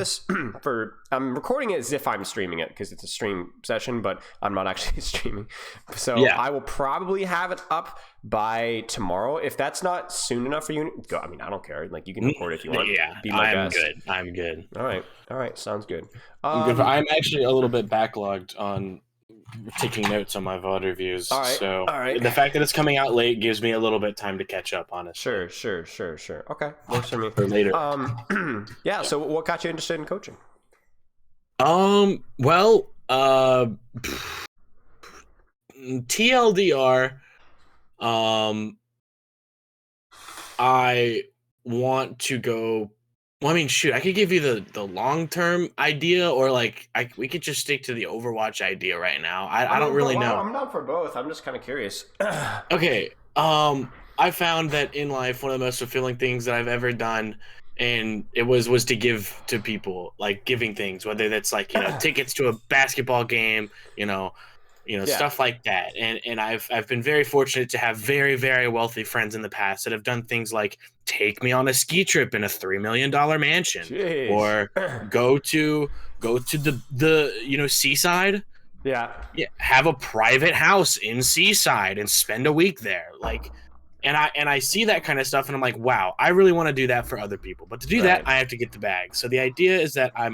this I'm recording it as if I'm streaming it because it's a stream session, but I'm not actually streaming. So I will probably have it up by tomorrow. If that's not soon enough for you, go. I mean, I don't care. Like, you can record if you want. Yeah, be my guest. I'm good. All right. Sounds good. I'm actually a little bit backlogged on taking notes on my VOD reviews. All right. The fact that it's coming out late gives me a little bit of time to catch up on it. Sure. Okay, works for me. For later. Yeah. So, what got you interested in coaching? Well, TLDR, I want to go. Well, I mean, shoot, I could give you the long-term idea, or like we could just stick to the Overwatch idea right now. I don't really know. I'm not for both. I'm just kind of curious. Okay. I found that in life, one of the most fulfilling things that I've ever done, and it was to give to people, like giving things, whether that's like, tickets to a basketball game, stuff like that. And I've been very fortunate to have very, very wealthy friends in the past that have done things like take me on a ski trip in a $3 million mansion. Jeez. Or go to the Seaside. Yeah. Have a private house in Seaside and spend a week there. Like, and I see that kind of stuff and I'm like, wow, I really want to do that for other people. But to do that, I have to get the bag. So the idea is that I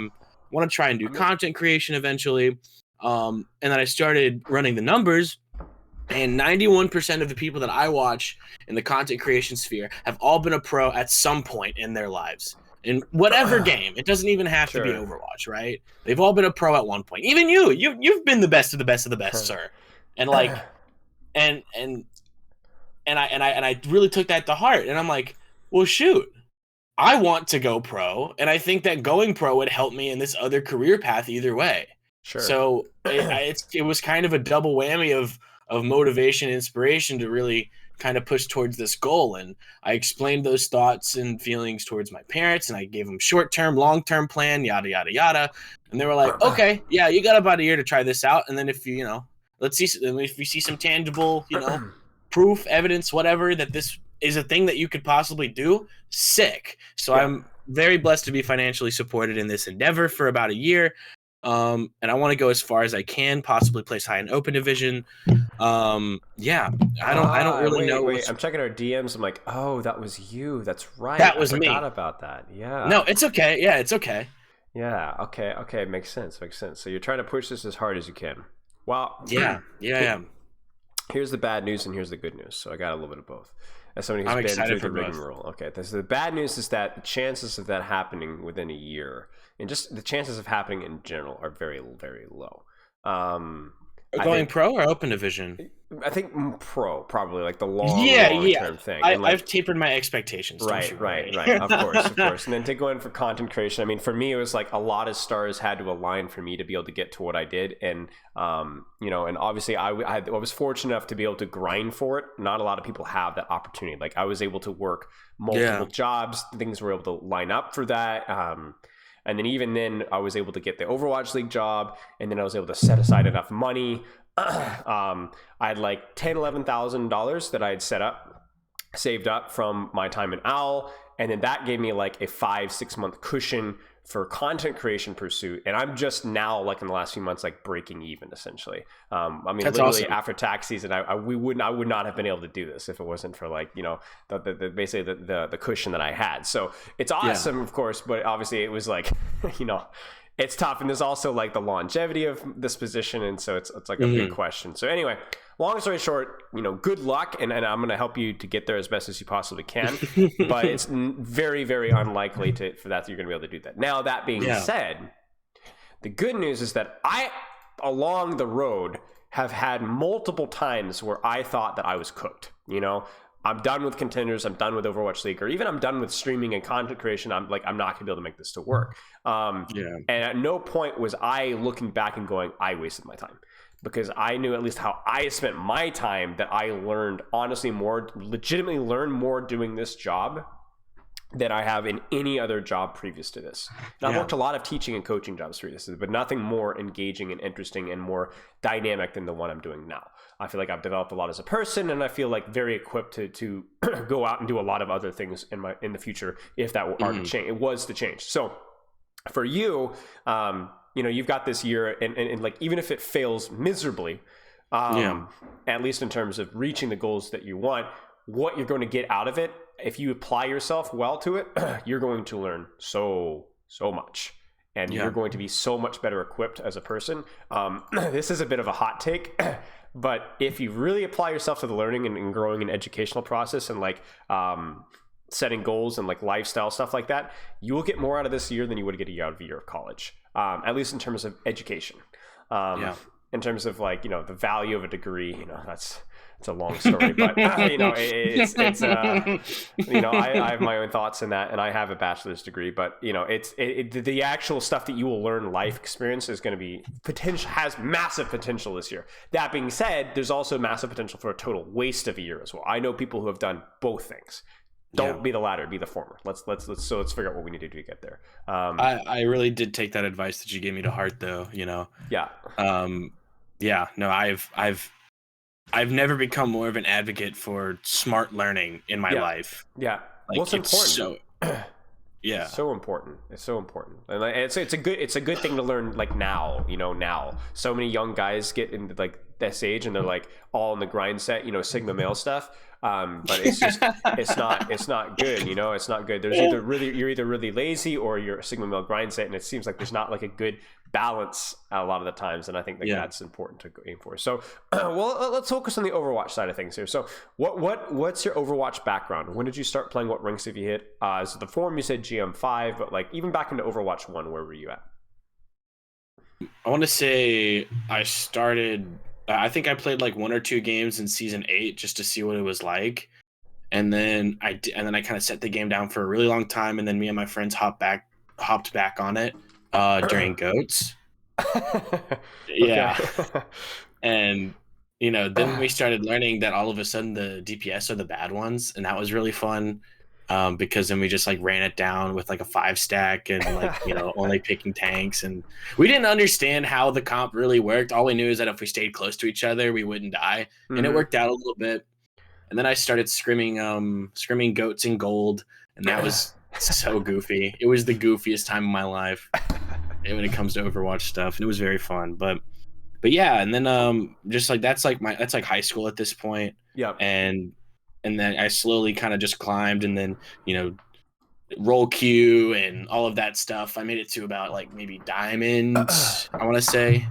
want to try and do content creation eventually. And then I started running the numbers, and 91% of the people that I watch in the content creation sphere have all been a pro at some point in their lives. In whatever game. It doesn't even have to be Overwatch, right? They've all been a pro at one point. Even you've been the best of the best of the best, sir. And like and I really took that to heart. And I'm like, well, shoot. I want to go pro, and I think that going pro would help me in this other career path either way. Sure. So it was kind of a double whammy of motivation and inspiration to really kind of push towards this goal. And I explained those thoughts and feelings towards my parents, and I gave them short-term, long-term plan, yada, yada, yada. And they were like, okay, yeah, you got about a year to try this out. And then if let's see, if we see some tangible, proof, evidence, whatever, that this is a thing that you could possibly do, sick. So I'm very blessed to be financially supported in this endeavor for about a year. And I want to go as far as I can, possibly place high in open division. I don't really know. Wait, I'm checking our DMs. I'm like, oh, that was you. That's right. That was me. I forgot about that. Yeah. No, it's okay. Yeah, it's okay. Yeah. Okay. Makes sense. So you're trying to push this as hard as you can. Well, yeah. Here's the bad news and here's the good news. So I got a little bit of both. As somebody who's been through the rigmarole. Okay. So the bad news is that the chances of that happening within a year, and just the chances of happening in general, are very, very low. Going pro or open division? I think pro, probably, like the long-term thing. I've tapered my expectations. Right. Of course. And then to go in for content creation, I mean, for me, it was like a lot of stars had to align for me to be able to get to what I did. And, and obviously I was fortunate enough to be able to grind for it. Not a lot of people have that opportunity. Like, I was able to work multiple jobs. Things were able to line up for that. And then even then, I was able to get the Overwatch League job, and then I was able to set aside enough money. I had like $11,000 that I had saved up from my time in OWL, and then that gave me like a 5-6 month cushion for content creation pursuit. And I'm just now, like in the last few months, like breaking even essentially. I mean, that's literally awesome. After tax season, I would not have been able to do this if it wasn't for like, basically the cushion that I had. So it's awesome, of course, but obviously it was like, it's tough. And there's also like the longevity of this position. And so it's like a big question. So anyway, long story short, good luck. And I'm going to help you to get there as best as you possibly can. But it's very, very unlikely for that you're going to be able to do that. Now, that being said, the good news is that I, along the road, have had multiple times where I thought that I was cooked. I'm done with contenders. I'm done with Overwatch League, or even I'm done with streaming and content creation. I'm not going to be able to make this to work. And at no point was I looking back and going, I wasted my time, because I knew at least how I spent my time, that I learned legitimately learned more doing this job than I have in any other job previous to this. And I've worked a lot of teaching and coaching jobs previously, but nothing more engaging and interesting and more dynamic than the one I'm doing now. I feel like I've developed a lot as a person, and I feel like very equipped to go out and do a lot of other things in the future if that were to change. It was to change. So For you, you've got this year, and like even if it fails miserably, at least in terms of reaching the goals that you want, what you're going to get out of it, if you apply yourself well to it, you're going to learn so much. And you're going to be so much better equipped as a person. This is a bit of a hot take, but if you really apply yourself to the learning and growing an educational process and like setting goals and like lifestyle stuff like that, you will get more out of this year than you would get out of a year of college, at least in terms of education. In terms of like, the value of a degree, it's a long story, but it's I have my own thoughts in that, and I have a bachelor's degree, but it's the actual stuff that you will learn, life experience, is going to be has massive potential this year. That being said, there's also massive potential for a total waste of a year as well. I know people who have done both things. Don't be the latter, be the former. Let's figure out what we need to do to get there. I really did take that advice that you gave me to heart, though. I've never become more of an advocate for smart learning in my life. Yeah. Like, well, it's important. It's so important. It's so important. And like, it's a good thing to learn, like, now, now. So many young guys get into like this age and they're like all in the grind set, Sigma male stuff. But it's just it's not good, it's not good. You're either really lazy or you're a Sigma male grind set, and it seems like there's not like a good balance a lot of the times, and I think that's important to aim for. So well, let's focus on the Overwatch side of things here. So what's your Overwatch background? When did you start playing? What ranks have you hit? So the forum you said GM5, but like even back into Overwatch 1, where were you at? I want to say I started, I think I played like 1 or 2 games in season 8 just to see what it was like. And then I kind of set the game down for a really long time. And then me and my friends hopped back on it during GOATs. Yeah. And, then we started learning that all of a sudden the DPS are the bad ones. And that was really fun. Because then we just like ran it down with like a 5-stack and like, only picking tanks, and we didn't understand how the comp really worked. All we knew is that if we stayed close to each other, we wouldn't die. And it worked out a little bit. And then I started scrimming GOATs in gold, and that was so goofy. It was the goofiest time of my life when it comes to Overwatch stuff, and it was very fun. But yeah, and then just like that's like high school at this point. Yeah. And then I slowly kind of just climbed, and then, roll queue and all of that stuff. I made it to about like maybe diamond, I want to say.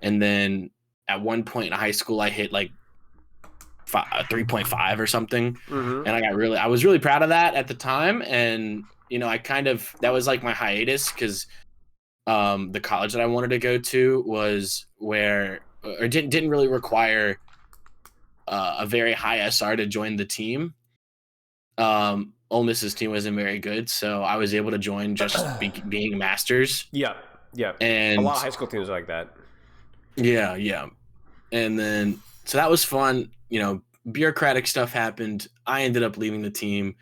And then at one point in high school, I hit like 3.5 or something. And I was really proud of that at the time. And, that was like my hiatus, because the college that I wanted to go to was didn't really require a very high SR to join the team. Ole Miss's team wasn't very good, so I was able to join just being masters. Yeah. And a lot of high school teams are like that. Yeah. And then, so that was fun. Bureaucratic stuff happened. I ended up leaving the team.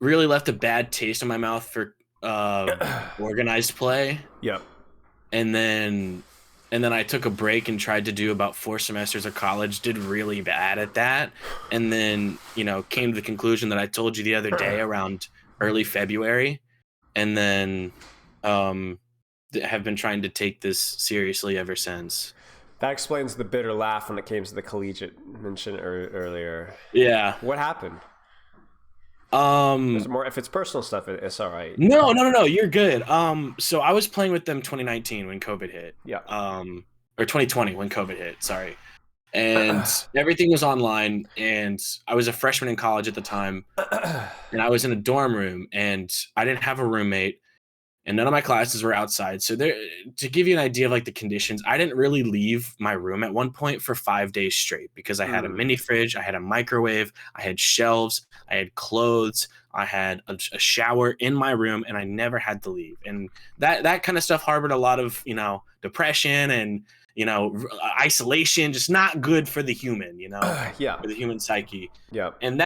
Really left a bad taste in my mouth for organized play. Yeah. And then I took a break and tried to do about 4 semesters of college, did really bad at that. And then, came to the conclusion that I told you the other day around early February. And then have been trying to take this seriously ever since. That explains the bitter laugh when it came to the collegiate mention earlier. Yeah. What happened? There's more, if it's personal stuff, it's all right. No, you're good. So I was playing with them 2019 when COVID hit. Yeah. Or 2020 when COVID hit, sorry. And everything was online, and I was a freshman in college at the time, and I was in a dorm room, and I didn't have a roommate, and none of my classes were outside. So to give you an idea of like the conditions, I didn't really leave my room at one point for 5 days straight, because I had a mini fridge, I had a microwave, I had shelves, I had clothes, I had a shower in my room, and I never had to leave. And that kind of stuff harbored a lot of, depression and, isolation, just not good for the human, for the human psyche. Yeah. And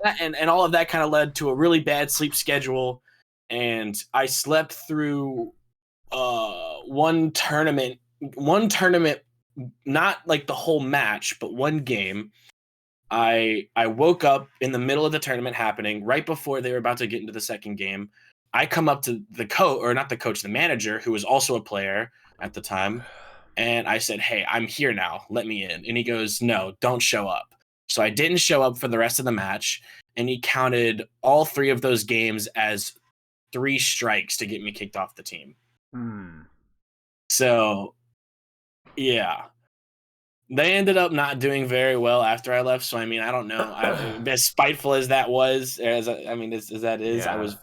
all of that kind of led to a really bad sleep schedule. And I slept through one tournament, not like the whole match, but one game. I woke up in the middle of the tournament happening, right before they were about to get into the second game. I come up to the coach, or not the coach, the manager, who was also a player at the time, and I said, "Hey, I'm here now. Let me in." And he goes, "No, don't show up." So I didn't show up for the rest of the match, and he counted all 3 of those games as 3 strikes to get me kicked off the team. So, yeah. They ended up not doing very well after I left. So, I mean, I don't know. As spiteful as that was, as that is, I was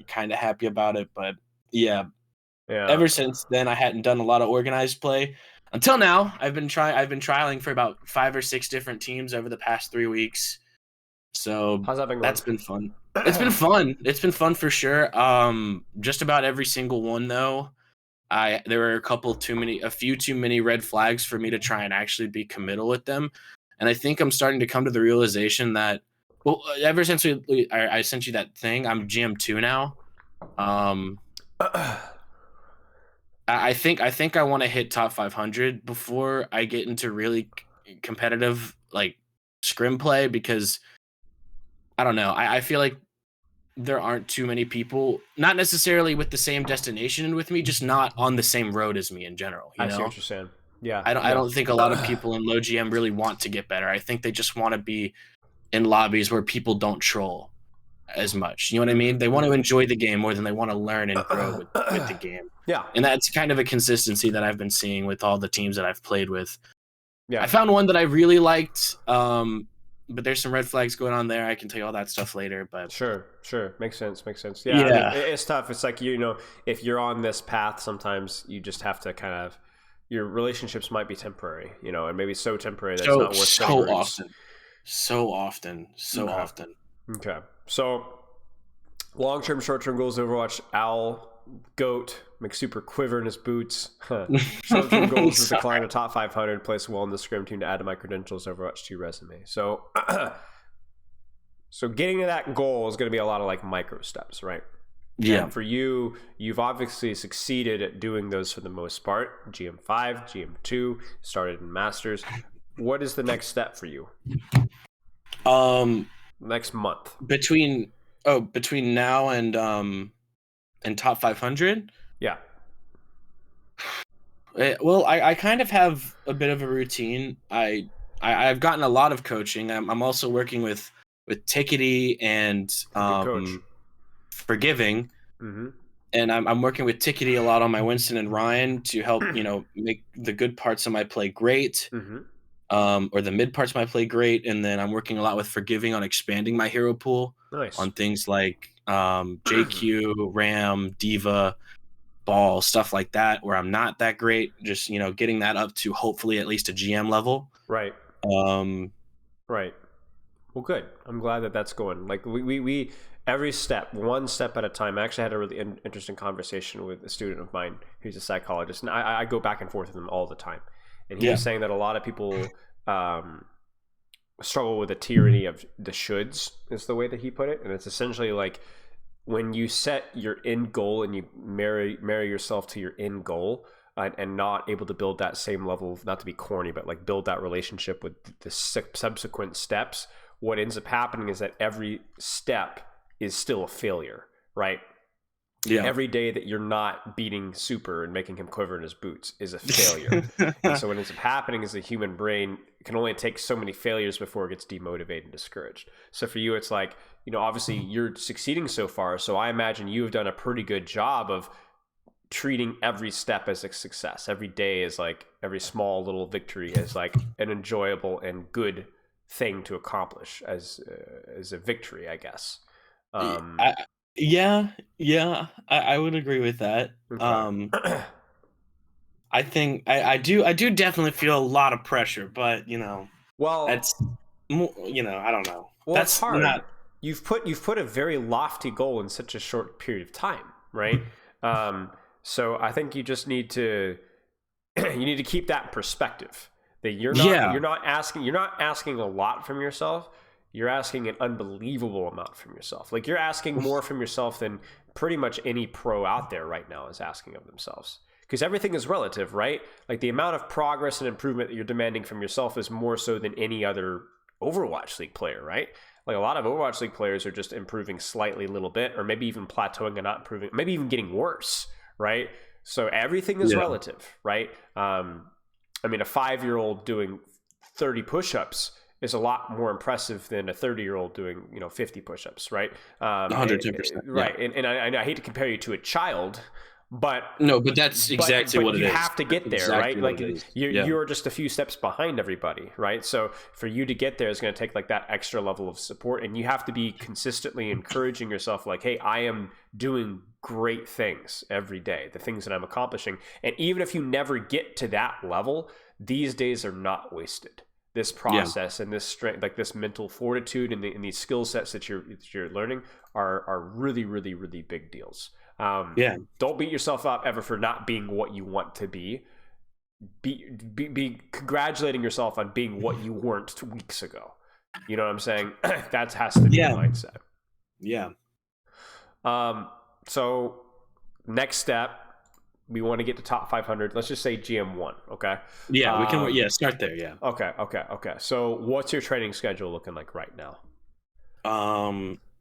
kind of happy about it. But yeah, ever since then, I hadn't done a lot of organized play until now. I've been trialing for about 5 or 6 different teams over the past 3 weeks. So how's that been going? That's been fun. It's been fun. It's been fun for sure. Just about every single one though. There were a few too many red flags for me to try and actually be committal with them. And I think I'm starting to come to the realization that, well, ever since I sent you that thing, I'm GM2 now. I think I want to hit top 500 before I get into really competitive like scrim play, because I don't know. I feel like there aren't too many people, not necessarily with the same destination with me, just not on the same road as me in general. You know? See what you're saying. Yeah. I don't think a lot of people in low GM really want to get better. I think they just want to be in lobbies where people don't troll as much. You know what I mean? They want to enjoy the game more than they want to learn and grow with the game. Yeah. And that's kind of a consistency that I've been seeing with all the teams that I've played with. Yeah. I found one that I really liked. But there's some red flags going on there. I can tell you all that stuff later. But sure, makes sense. Yeah, I mean, it's tough. It's like, you know, if you're on this path, sometimes you just have to kind of, your relationships might be temporary, you know, and maybe so temporary that it's not worth so often. Okay, so long-term, short-term goals: Overwatch, Owl, Goat, make super quiver in his boots. Short-term goals is to climb to top 500, place well in the scrim team to add to my credentials, Overwatch 2 resume. So, so getting to that goal is going to be a lot of like micro steps, right? Yeah. And for you, you've obviously succeeded at doing those for the most part. GM5, GM2, started in Masters. What is the next step for you? Next month. Between now and top 500? Yeah. Well, I kind of have a bit of a routine. I've gotten a lot of coaching. I'm also working with Tickety and Forgiving. Mm-hmm. And I'm working with Tickety a lot on my Winston and Ryan to help, you know, make the good parts of my play great. Mm-hmm. Or the mid parts of my play great. And then I'm working a lot with Forgiving on expanding my hero pool. Nice. On things like JQ, Ram, Diva, Ball, stuff like that, where I'm not that great. Just, you know, getting that up to hopefully at least a GM level. Right. Right. Well, good. I'm glad that that's going. Like we every step, one step at a time. I actually had a really interesting conversation with a student of mine who's a psychologist, and I go back and forth with him all the time. And he was saying that a lot of people struggle with the tyranny of the shoulds, is the way that he put it. And it's essentially like when you set your end goal and you marry yourself to your end goal, and not able to build that same level of, not to be corny, but like build that relationship with the subsequent steps, what ends up happening is that every step is still a failure, right? Yeah. Every day that you're not beating Super and making him quiver in his boots is a failure. And so what ends up happening is the human brain can only take so many failures before it gets demotivated and discouraged. So for you, it's like, you know, obviously you're succeeding so far. So I imagine you have done a pretty good job of treating every step as a success. Every day is like, every small little victory is like an enjoyable and good thing to accomplish as a victory, I guess. Yeah, I would agree with that. Okay. I think I do definitely feel a lot of pressure, but you know, well, that's, you know, I don't know. Well, that's hard. You've put a very lofty goal in such a short period of time, right? So I think you just need to keep that in perspective. That you're not asking a lot from yourself. You're asking an unbelievable amount from yourself. Like you're asking more from yourself than pretty much any pro out there right now is asking of themselves. Because everything is relative, right? Like the amount of progress and improvement that you're demanding from yourself is more so than any other Overwatch League player, right? Like a lot of Overwatch League players are just improving slightly a little bit, or maybe even plateauing and not improving, maybe even getting worse, right? So everything is relative, right? I mean, a 5-year-old doing 30 push-ups is a lot more impressive than a 30-year-old doing, 50 push-ups, right? 110%. Right. And I hate to compare you to a child, but that's exactly what it is. You have to get there, right? Like you're just a few steps behind everybody, right? So for you to get there is going to take like that extra level of support, and you have to be consistently encouraging yourself like, hey, I am doing great things every day, the things that I'm accomplishing. And even if you never get to that level, these days are not wasted. This process and this strength, like this mental fortitude and these skill sets that you're learning are really, really, really big deals. Don't beat yourself up ever for not being what you want to be. Be congratulating yourself on being what you weren't 2 weeks ago. You know what I'm saying? That has to be the mindset. Yeah. So next step, we want to get to top 500. Let's just say GM1, okay? Yeah, we can. Start there. Yeah. Okay. So what's your training schedule looking like right now?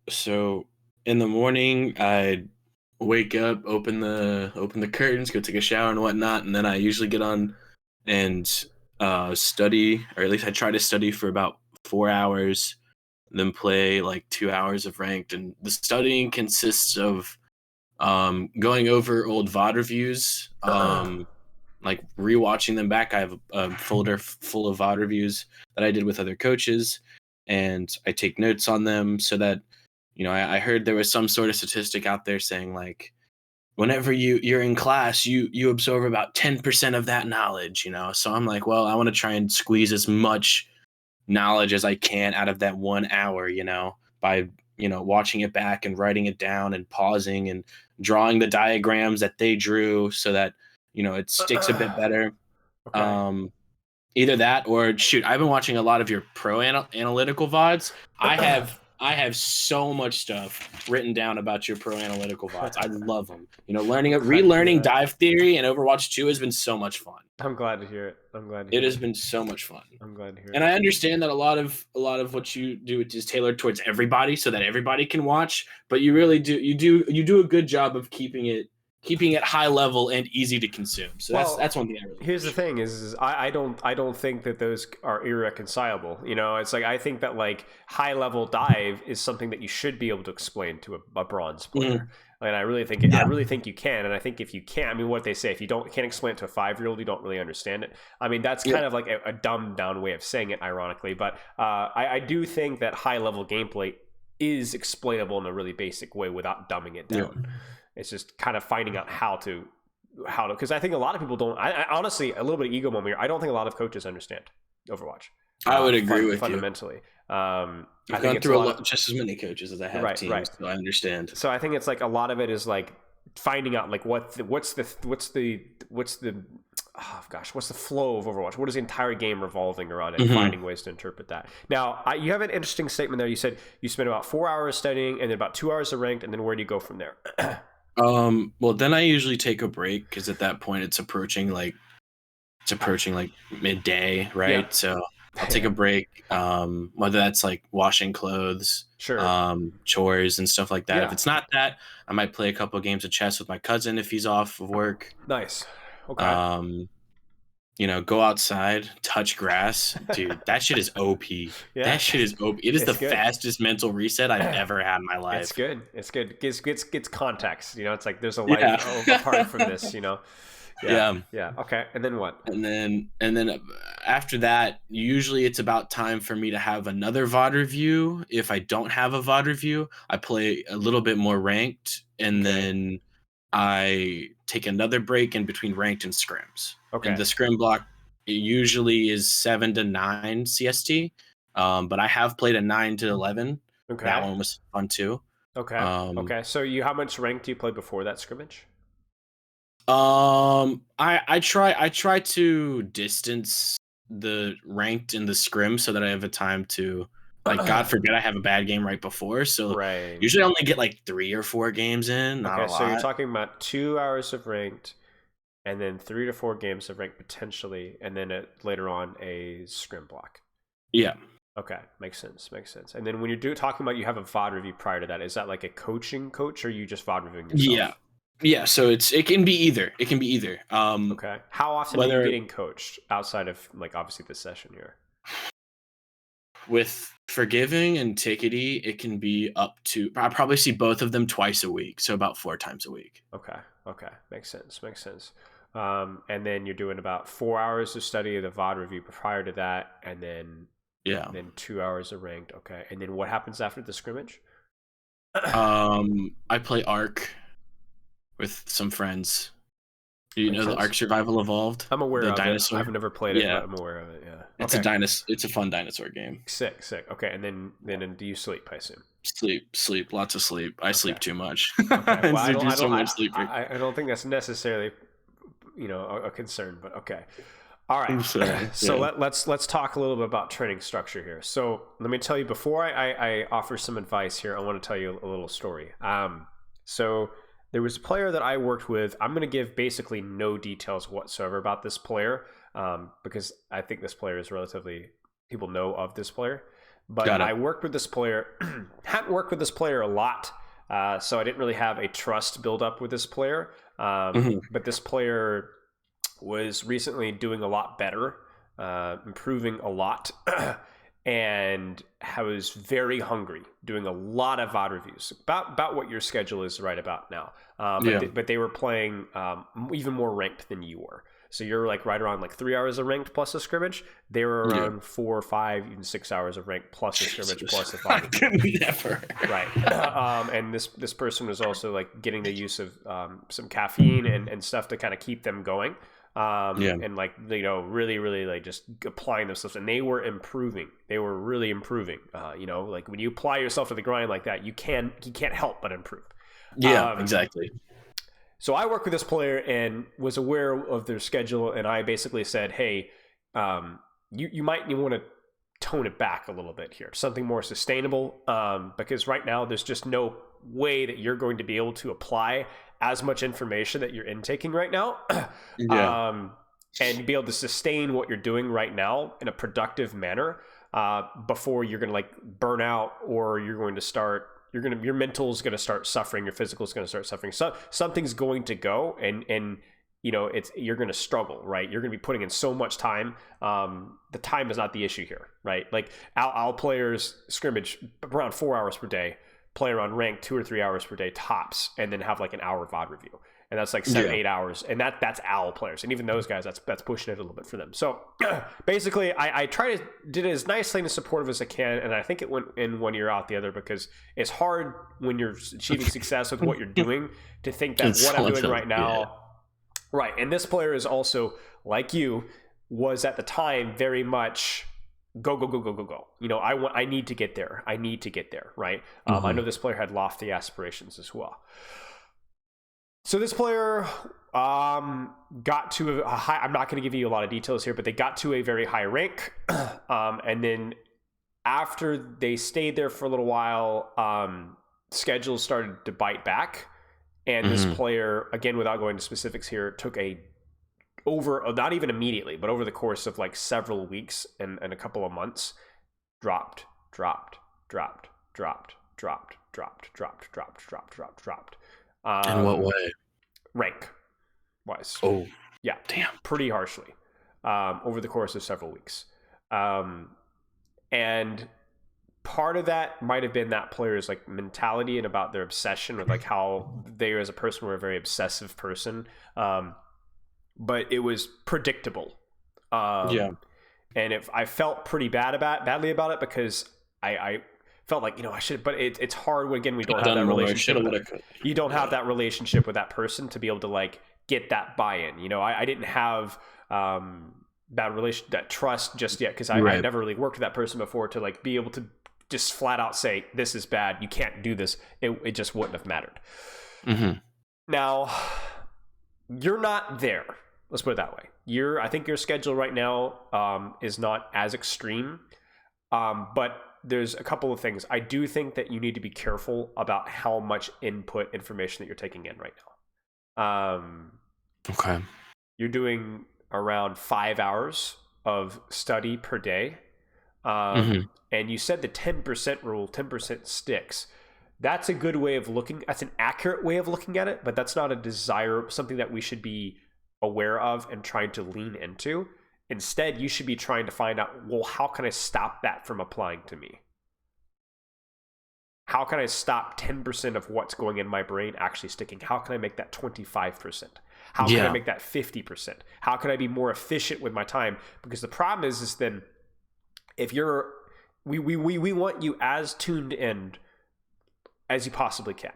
So in the morning, I wake up, open the curtains, go take a shower and whatnot, and then I usually get on and study, or at least I try to study for about 4 hours, then play like 2 hours of ranked. And the studying consists of going over old VOD reviews, like rewatching them back. I have a folder full of VOD reviews that I did with other coaches, and I take notes on them so that, I heard there was some sort of statistic out there saying like, whenever you're in class, you absorb about 10% of that knowledge, So I'm like, well, I want to try and squeeze as much knowledge as I can out of that 1 hour, by, watching it back and writing it down and pausing and drawing the diagrams that they drew so that, it sticks a bit better. Okay. Either that or shoot, I've been watching a lot of your pro analytical VODs. I have so much stuff written down about your pro analytical VODs. I love them. Relearning dive theory and Overwatch 2 has been so much fun. I'm glad to hear it. It has been so much fun. I'm glad to hear it. And I understand that a lot of what you do is tailored towards everybody so that everybody can watch, but you really do a good job of keeping it high level and easy to consume. So that's one thing I really here's the thing is I don't think that those are irreconcilable. It's like I think that like high level dive is something that you should be able to explain to a bronze player. And I really think you can. And I think if you can't, I mean, what they say, if you can't explain it to a 5-year-old, you don't really understand it. I mean, that's kind of like a dumbed down way of saying it, ironically. But I do think that high level gameplay is explainable in a really basic way without dumbing it down. It's just kind of finding out how to, because I think a lot of people don't. I honestly, a little bit of ego moment here. I don't think a lot of coaches understand Overwatch. I would agree with fundamentally. I've gone through just as many coaches as I have teams, so I understand. So I think it's like a lot of it is like finding out like what's the flow of Overwatch? What is the entire game revolving around, and finding ways to interpret that. Now, you have an interesting statement there. You said you spent about 4 hours studying, and then about 2 hours of ranked, and then where do you go from there? Well, then I usually take a break because at that point it's approaching like midday, right? Yeah. So I'll take a break, whether that's like washing clothes, chores and stuff like that. Yeah. If it's not that, I might play a couple of games of chess with my cousin if he's off of work. Nice. Okay. Go outside, touch grass, dude. That shit is OP. Yeah. That shit is OP. It is the fastest mental reset I've ever had in my life. It's good. It gets context. It's like there's a life apart from this. Yeah. Okay. And then what? And then after that, usually it's about time for me to have another VOD review. If I don't have a VOD review, I play a little bit more ranked, and then I take another break in between ranked and scrims. Okay. And the scrim block usually is 7 to 9 CST, but I have played a 9 to 11. Okay. That one was fun too. Okay. Okay. So how much rank do you play before that scrimmage? I try to distance the ranked in the scrim so that I have a time to, like, God forbid I have a bad game right before. So usually I only get like 3 or 4 games in. Not a lot. So you're talking about 2 hours of ranked, and then 3 to 4 games of ranked potentially, and then later on a scrim block. Yeah. Okay, makes sense. Makes sense. And then when you're talking about you have a VOD review prior to that, is that like a coaching coach, or are you just VOD reviewing yourself? Yeah. So it can be either. It can be either. Okay. How often are you Whether getting coached outside of like obviously this session here? with Forgiving and Tickety, it can be up to, I probably see both of them twice a week, so about 4 times a week. Okay. Okay. Makes sense. Makes sense. And then you're doing about 4 hours of study of the VOD review prior to that, and then 2 hours of ranked. Okay. And then what happens after the scrimmage? I play Ark with some friends. Do you know the Ark Survival Evolved? I'm aware the of dinosaur? it. I've never played it, but I'm aware of it. Yeah. It's a dinosaur. It's a fun dinosaur game. Sick. Okay. And then do you sleep, I assume? Sleep, lots of sleep. I sleep too much. Okay. Well, I don't think that's necessarily, a concern, but okay. All right. So let's talk a little bit about training structure here. So let me tell you, before I offer some advice here, I want to tell you a little story. So there was a player that I worked with. I'm going to give basically no details whatsoever about this player, because I think this player is people know of this player. But I worked with this player, hadn't worked with this player a lot, so I didn't really have a trust build up with this player. But this player was recently doing a lot better, improving a lot, and I was very hungry, doing a lot of VOD reviews, about what your schedule is right about now. But they were playing even more ranked than you were. So you're like right around like 3 hours of ranked plus a scrimmage. They were around 4 or 5, even 6 hours of ranked plus a scrimmage plus a VOD. Never. Right. And this person was also like getting the use of some caffeine and stuff to kind of keep them going. And like, really, really like just applying themselves, and they were improving. They were really improving. Like when you apply yourself to the grind like that, you can't help but improve. Yeah, exactly. So I worked with this player and was aware of their schedule, and I basically said, hey, you might want to tone it back a little bit here, something more sustainable, because right now there's just no way that you're going to be able to apply as much information that you're intaking right now, and be able to sustain what you're doing right now in a productive manner, before you're going to like burn out, or you're going to start, your mental is going to start suffering, your physical is going to start suffering. So something's going to go, and you're going to struggle, right? You're going to be putting in so much time. The time is not the issue here, right? Like our players scrimmage around 4 hours per day, play around ranked 2 or 3 hours per day tops, and then have like an hour VOD review. And that's like 7-8 hours. And that's OWL players. And even those guys, that's pushing it a little bit for them. So basically I did it as nicely and as supportive as I can. And I think it went in one ear out the other, because it's hard when you're achieving success with what you're doing to think that what I'm doing right now. Right. And this player is also, like you, was at the time very much go. I need to get there. Right. I know this player had lofty aspirations as well. So this player got to a high, I'm not going to give you a lot of details here, but they got to a very high rank. And then after they stayed there for a little while, schedules started to bite back. And this player, again, without going to specifics here, took not even immediately, but over the course of like several weeks and a couple of months, dropped. In what way? Rank wise. Oh, yeah. Damn. Pretty harshly, over the course of several weeks. And part of that might have been that player's like mentality and about their obsession with like how they as a person were a very obsessive person. But it was predictable. And I felt pretty badly about it, because I felt like, I should, but it's hard when, again, we don't have that relationship. You don't have that relationship with that person to be able to like get that buy-in. I didn't have that trust just yet, because I never really worked with that person before to like be able to just flat out say, this is bad, you can't do this. It just wouldn't have mattered. Now, you're not there. Let's put it that way. I think your schedule right now is not as extreme, but there's a couple of things. I do think that you need to be careful about how much input information that you're taking in right now. Okay. You're doing around 5 hours of study per day. And you said the 10% rule, 10% sticks. That's a good way of looking. That's an accurate way of looking at it, but that's not something that we should be aware of and trying to lean into. Instead, you should be trying to find out, well, how can I stop that from applying to me? How can I stop 10% of what's going in my brain actually sticking? How can I make that 25%? How can I make that 50%? How can I be more efficient with my time? Because the problem is then if we want you as tuned in as you possibly can.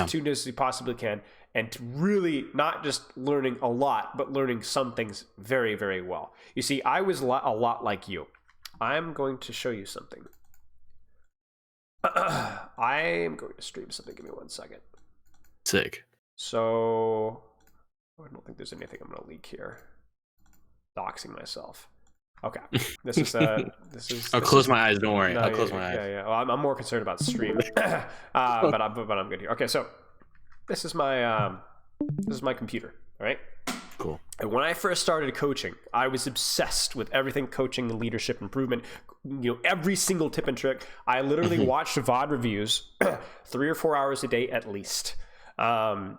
Tuned as you possibly can, and to really not just learning a lot, but learning some things very, very well. You see, I was a lot like you. I'm going to show you something. I am going to stream something. Give me 1 second. Sick. So, I don't think there's anything I'm going to leak here. Doxing myself. Okay. This is. I'll close my eyes. Don't worry. No, I'll close my eyes. Yeah. Well, I'm more concerned about stream. but I'm good here. Okay, so this is my computer. All right. Cool. And when I first started coaching, I was obsessed with everything coaching and leadership improvement. Every single tip and trick. I literally watched VOD reviews 3 or 4 hours a day at least. And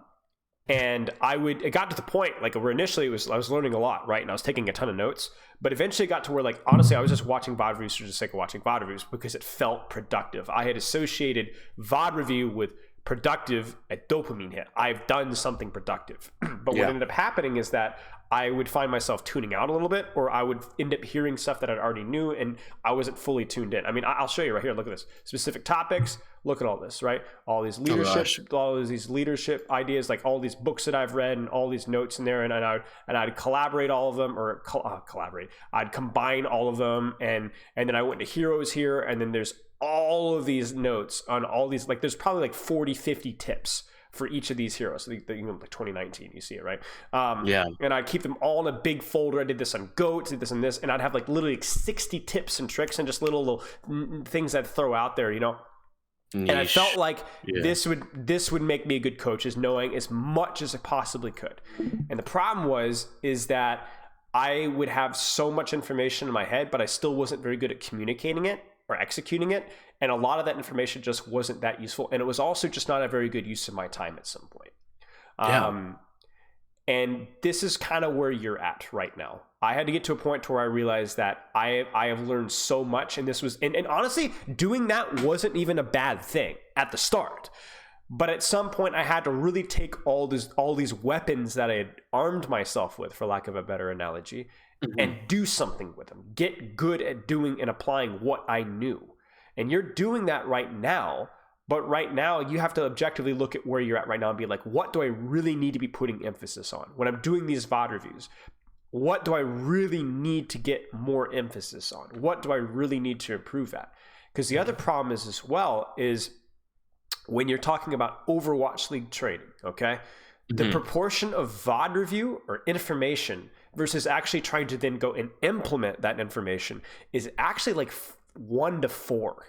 it got to the point where initially I was learning a lot, right? And I was taking a ton of notes, but eventually it got to where honestly, I was just watching VOD reviews for the sake of watching VOD reviews because it felt productive. I had associated VOD review with productive, a dopamine hit. I've done something productive. But what ended up happening is that I would find myself tuning out a little bit, or I would end up hearing stuff that I already knew and I wasn't fully tuned in. I mean, I'll show you right here. Look at this. Specific topics. Look at all this, right? All these leadership ideas, all these books that I've read and all these notes in there, and I'd collaborate all of them, or collaborate. I'd combine all of them, and then I went to heroes here, and then there's all of these notes on all these, there's probably 40, 50 tips for each of these heroes. So 2019, you see it, right? And I'd keep them all in a big folder. I did this on goats, did this and this, and I'd have literally 60 tips and tricks and just little things I'd throw out there, Niche. And I felt like this would make me a good coach, is knowing as much as I possibly could. And the problem is that I would have so much information in my head, but I still wasn't very good at communicating it or executing it. And a lot of that information just wasn't that useful. And it was also just not a very good use of my time at some point. And this is kind of where you're at right now. I had to get to a point where I realized that I have learned so much, and and honestly, doing that wasn't even a bad thing at the start. But at some point, I had to really take all these weapons that I had armed myself with, for lack of a better analogy, and do something with them. Get good at doing and applying what I knew. And you're doing that right now. But right now, you have to objectively look at where you're at right now and be like, what do I really need to be putting emphasis on? When I'm doing these VOD reviews, what do I really need to get more emphasis on? What do I really need to improve at? Because the other problem is when you're talking about Overwatch League trading, okay? The proportion of VOD review or information versus actually trying to then go and implement that information is actually 1 to 4.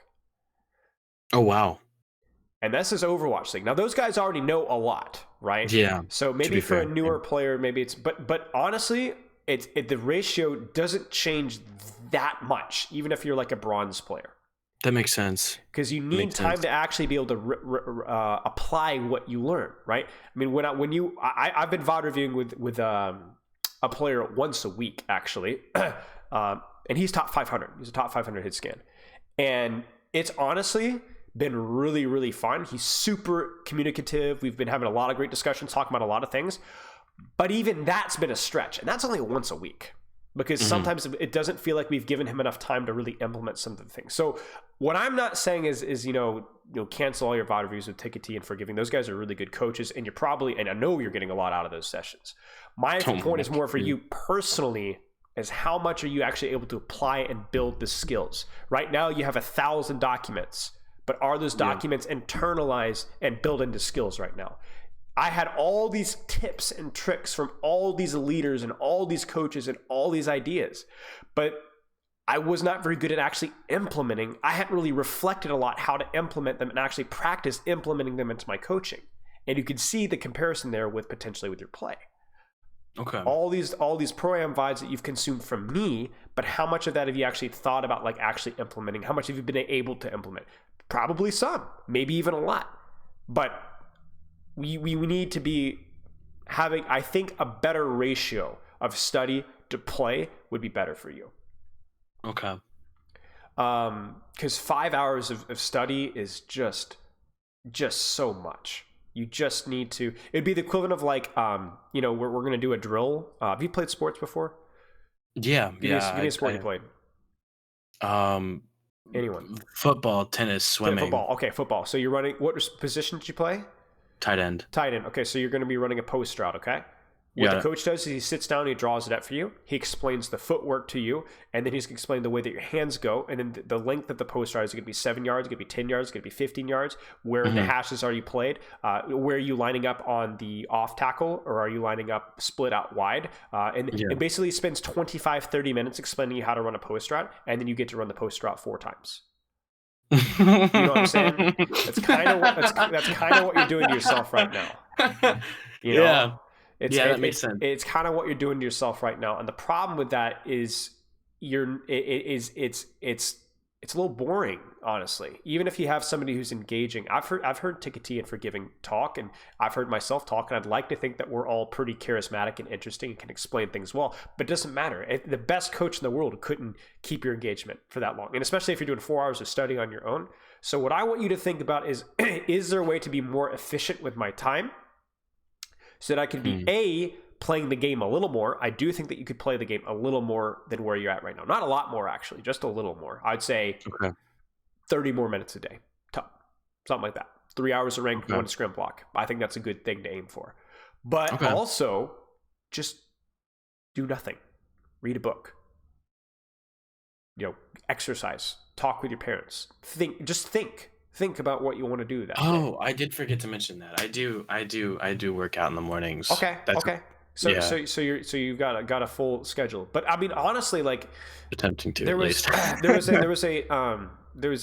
Oh, wow. And this is Overwatch League. Now, those guys already know a lot, right? Yeah. So maybe for a newer player, maybe it's... But honestly, the ratio doesn't change that much, even if you're a bronze player. That makes sense. Because you need time to actually be able to apply what you learn, right? I mean, I've been VOD reviewing with a player once a week, actually. And he's top 500. He's a top 500 hit scan. And it's honestly been really, really fun. He's super communicative. We've been having a lot of great discussions, talking about a lot of things. But even that's been a stretch. And that's only once a week. Because sometimes it doesn't feel like we've given him enough time to really implement some of the things. So what I'm not saying is cancel all your VOD reviews with Ticket T and Forgiving. Those guys are really good coaches, and and I know you're getting a lot out of those sessions. My point is more for you personally, is how much are you actually able to apply and build the skills? Right now you have 1,000 documents, but are those documents internalized and built into skills right now? I had all these tips and tricks from all these leaders and all these coaches and all these ideas, but I was not very good at actually implementing. I hadn't really reflected a lot how to implement them and actually practice implementing them into my coaching. And you can see the comparison there potentially with your play. Okay. All these pro-am vibes that you've consumed from me, but how much of that have you actually thought about, like actually implementing? How much have you been able to implement? Probably some, maybe even a lot. But we need to be having, I think, a better ratio of study to play would be better for you. Okay. Because 5 hours of study is just so much. You just need to, it'd be the equivalent of like, we're going to do a drill. Have you played sports before? Yeah. Give me a sport you played. Anyone? Football, tennis, swimming. Football. Okay, football. So you're running, what position did you play? Tight end. Okay, so you're going to be running a post route, okay? What the coach does is he sits down, he draws it up for you, he explains the footwork to you, and then he's going to explain the way that your hands go, and then the length of the post route is going to be 7 yards, it's going to be 10 yards, it's going to be 15 yards, where the hashes are you played, where are you lining up on the off tackle, or are you lining up split out wide, and basically spends 25-30 minutes explaining you how to run a post route, and then you get to run the post route 4 times. You know what I'm saying? That's kind of what you're doing to yourself right now. You know? That makes sense. It's kind of what you're doing to yourself right now, and the problem with that is it's a little boring, honestly. Even if you have somebody who's engaging, I've heard Tickety and Forgiving talk, and I've heard myself talk, and I'd like to think that we're all pretty charismatic and interesting and can explain things well, but it doesn't matter. The best coach in the world couldn't keep your engagement for that long, and especially if you're doing 4 hours of studying on your own. So what I want you to think about is there a way to be more efficient with my time so that I can be playing the game a little more? I do think that you could play the game a little more than where you're at right now. Not a lot more, actually, just a little more. I'd say 30 more minutes a day, something like that. 3 hours of rank, 1 scrim block. I think that's a good thing to aim for. But also, just do nothing. Read a book. Exercise. Talk with your parents. Think about what you want to do that day. I did forget to mention that. I do work out in the mornings. Okay. So you've got a full schedule. But I mean, honestly, like attempting to there was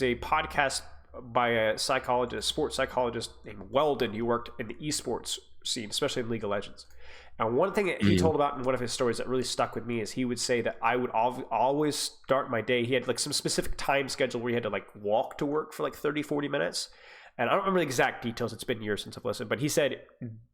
a podcast by a sports psychologist named Weldon, who worked in the esports scene, especially in League of Legends. And one thing that he told about in one of his stories that really stuck with me is he would say that I would always start my day. He had like some specific time schedule where he had to like walk to work for like 30-40 minutes. And I don't remember the exact details. It's been years since I've listened. But he said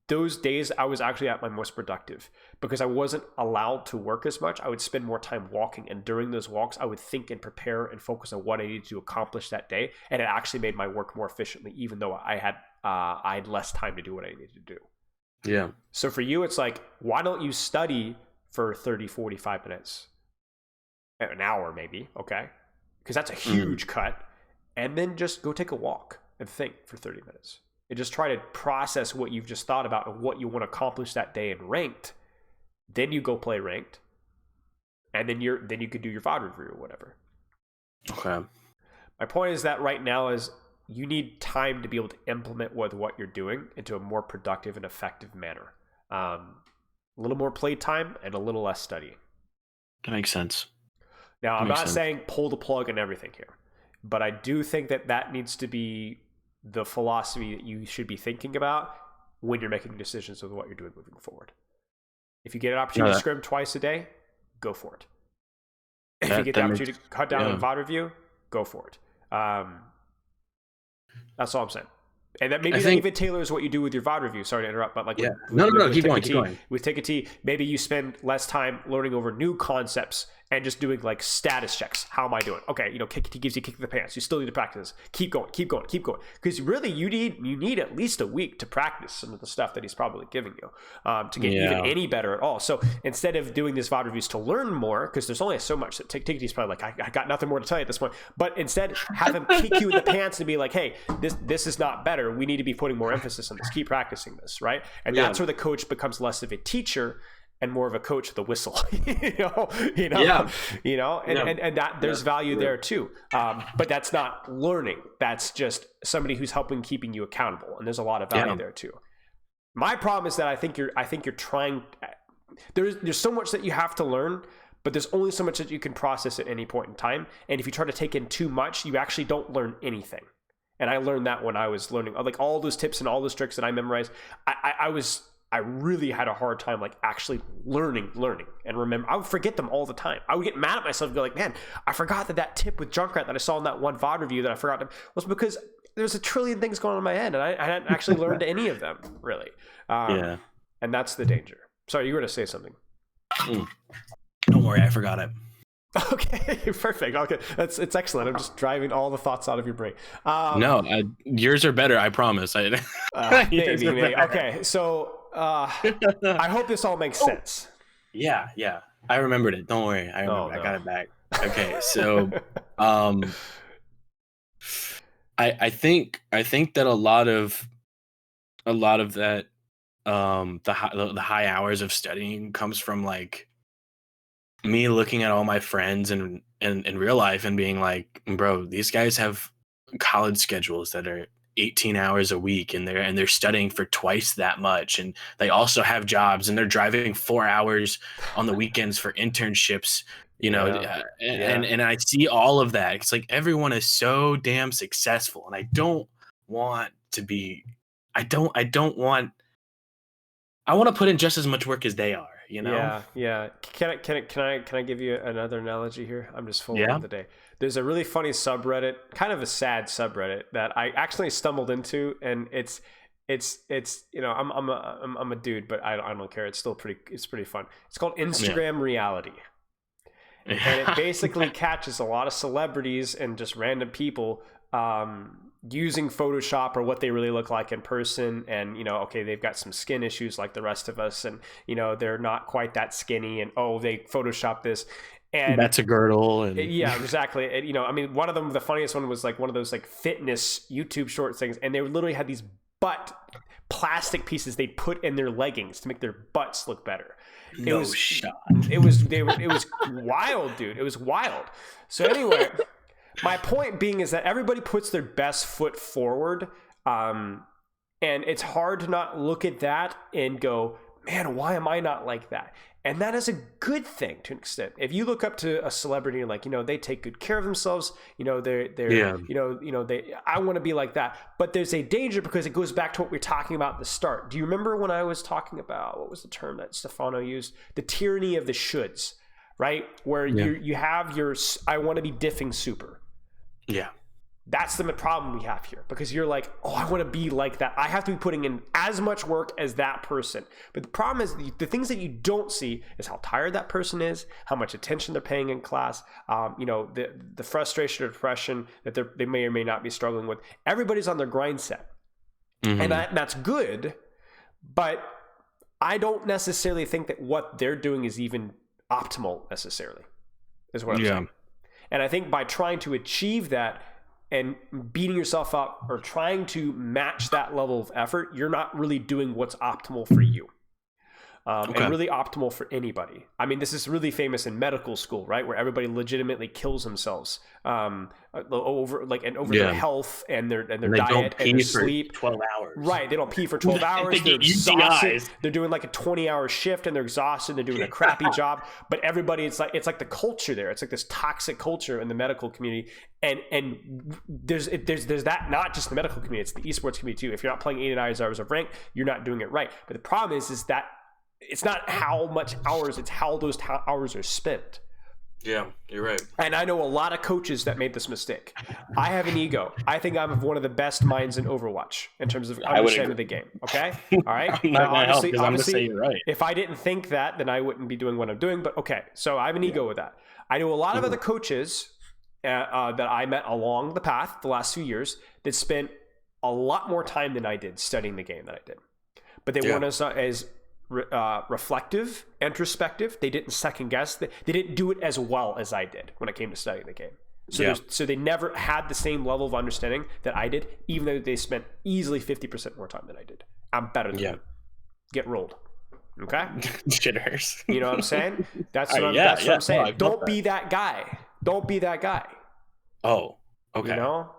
those days I was actually at my most productive because I wasn't allowed to work as much. I would spend more time walking. And during those walks, I would think and prepare and focus on what I needed to accomplish that day. And it actually made my work more efficiently, even though I had less time to do what I needed to do. Yeah. So for you, it's like, why don't you study for 30-45 minutes? An hour maybe, okay? Because that's a huge cut. And then just go take a walk and think for 30 minutes. And just try to process what you've just thought about and what you want to accomplish that day in ranked. Then you go play ranked. And then you could do your VOD review or whatever. Okay. My point is that right now is you need time to be able to implement what you're doing into a more productive and effective manner. A little more play time and a little less study. That makes sense. Now, I'm not saying pull the plug on everything here, but I do think that needs to be the philosophy that you should be thinking about when you're making decisions with what you're doing moving forward. If you get an opportunity to scrim twice a day, go for it. If you get the opportunity to cut down on VOD review, go for it. That's all I'm saying. And that maybe that even tailors what you do with your VOD review. Sorry to interrupt, but like keep going. With Tickety, maybe you spend less time learning over new concepts and just doing like status checks. How am I doing? Okay, Tickety gives you a kick in the pants. You still need to practice. Keep going. Because really, you need at least a week to practice some of the stuff that he's probably giving you to get even any better at all. So instead of doing these VOD reviews to learn more, because there's only so much that Tickety's probably like, I got nothing more to tell you at this point. But instead, have him kick you in the pants and be like, hey, this is not better. We need to be putting more emphasis on this. Keep practicing this, right? And that's where the coach becomes less of a teacher and more of a coach with a whistle, and that there's value there too. But that's not learning. That's just somebody who's keeping you accountable. And there's a lot of value there too. My problem is that I think you're trying, there's so much that you have to learn, but there's only so much that you can process at any point in time. And if you try to take in too much, you actually don't learn anything. And I learned that when I was learning, like all those tips and all those tricks that I memorized, I was I really had a hard time like actually learning and remember. I would forget them all the time. I would get mad at myself and go like, man, I forgot that tip with Junkrat that I saw in that one VOD review that I forgot was because there's a trillion things going on in my head and I hadn't actually learned any of them really. And that's the danger. Sorry, you were to say something. Don't worry, I forgot it. Okay, perfect. Okay, it's excellent. I'm just driving all the thoughts out of your brain. Yours are better. I promise. Maybe. Okay, so I hope this all makes sense. Yeah. I remembered it. Don't worry. I got it back. Okay, so I think that a lot of that the high hours of studying comes from like me looking at all my friends in real life and being like, bro, these guys have college schedules that are 18 hours a week and they're studying for twice that much, and they also have jobs and they're driving 4 hours on the weekends for internships, and I see all of that. It's like everyone is so damn successful and I want to put in just as much work as they are, Yeah. Can I give you another analogy here? I'm just full of today. There's a really funny subreddit, kind of a sad subreddit that I actually stumbled into, and it's I'm a dude, but I don't care. It's pretty fun. It's called Instagram Reality. And it basically catches a lot of celebrities and just random people using Photoshop or what they really look like in person. And, okay, they've got some skin issues like the rest of us. And, they're not quite that skinny. And, they Photoshop this. And that's a girdle. And yeah, exactly. And, one of them, the funniest one was like one of those like fitness YouTube short things. And they literally had these butt plastic pieces they put in their leggings to make their butts look better. It was wild, dude. It was wild. So anyway, my point being is that everybody puts their best foot forward. And it's hard to not look at that and go, man, why am I not like that? And that is a good thing to an extent. If you look up to a celebrity and like, they take good care of themselves, I want to be like that. But there's a danger because it goes back to what we were talking about at the start. Do you remember when I was talking about, what was the term that Stefano used? The tyranny of the shoulds, right? Where you have your, I want to be diffing super. Yeah. That's the problem we have here, because you're like, oh, I want to be like that. I have to be putting in as much work as that person. But the problem is the things that you don't see is how tired that person is, how much attention they're paying in class, the frustration or depression that they may or may not be struggling with. Everybody's on their grind set. Mm-hmm. And that's good, but I don't necessarily think that what they're doing is even optimal necessarily, is what I'm saying. And I think by trying to achieve that, and beating yourself up or trying to match that level of effort, you're not really doing what's optimal for you. And really optimal for anybody. I mean, this is really famous in medical school, right? Where everybody legitimately kills themselves over their health and their diet and their sleep. 12 hours. Right. They don't pee for 12 hours. They're exhausted. They're doing like a 20-hour shift and they're exhausted. They're doing a crappy job. But everybody, it's like the culture there. It's like this toxic culture in the medical community. And there's that, not just the medical community, it's the esports community too. If you're not playing 89 hours of rank, you're not doing it right. But the problem is that it's not how much hours, it's how those hours are spent. Yeah, you're right. And I know a lot of coaches that made this mistake. I have an ego. I think I'm one of the best minds in Overwatch in terms of understanding the game. Okay? All right? I'm not going to help because I'm going to say you're right. If I didn't think that, then I wouldn't be doing what I'm doing. But okay, so I have an ego with that. I know a lot of other coaches that I met along the path the last few years that spent a lot more time than I did studying the game than I did. But they weren't as reflective, introspective. They didn't second guess. They didn't do it as well as I did when it came to studying the game. So they never had the same level of understanding that I did, even though they spent easily 50% more time than I did. I'm better than them. Get rolled. Okay? Jitters. You know what I'm saying? That's what I'm saying. Don't be that guy. Don't be that guy. Oh, okay.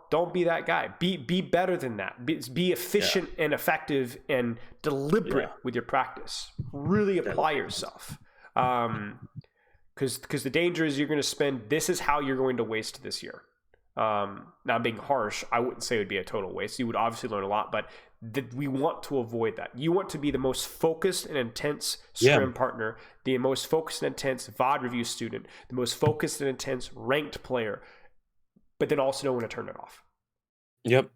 Don't be that guy. Be better than that. Be efficient and effective and deliberate with your practice. Really apply yourself. Because the danger is you're going to spend, this is how you're going to waste this year. Now being harsh, I wouldn't say it would be a total waste. You would obviously learn a lot, but that we want to avoid that. You want to be the most focused and intense scrim partner, the most focused and intense VOD review student, the most focused and intense ranked player, but then also know when to turn it off. Yep.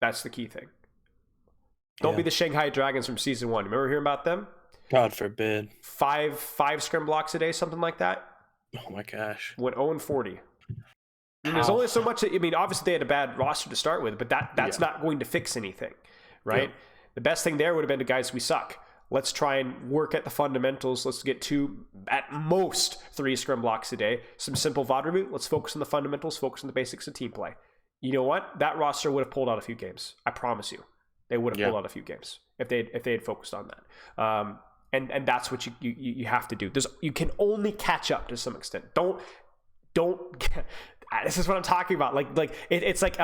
That's the key thing. Don't be the Shanghai Dragons from season 1. Remember hearing about them? God forbid. Five scrim blocks a day, something like that. Oh my gosh. Went 0-40. And there's only so much. I mean, obviously they had a bad roster to start with, but that's not going to fix anything, right? Yeah. The best thing there would have been to, guys, we suck. Let's try and work at the fundamentals. Let's get 2, at most 3 scrim blocks a day. Some simple VOD review. Let's focus on the fundamentals, focus on the basics of team play. You know what? That roster would have pulled out a few games. I promise you. They would have pulled out a few games if they had focused on that. And that's what you have to do. You can only catch up to some extent. Don't this is what I'm talking about. It's like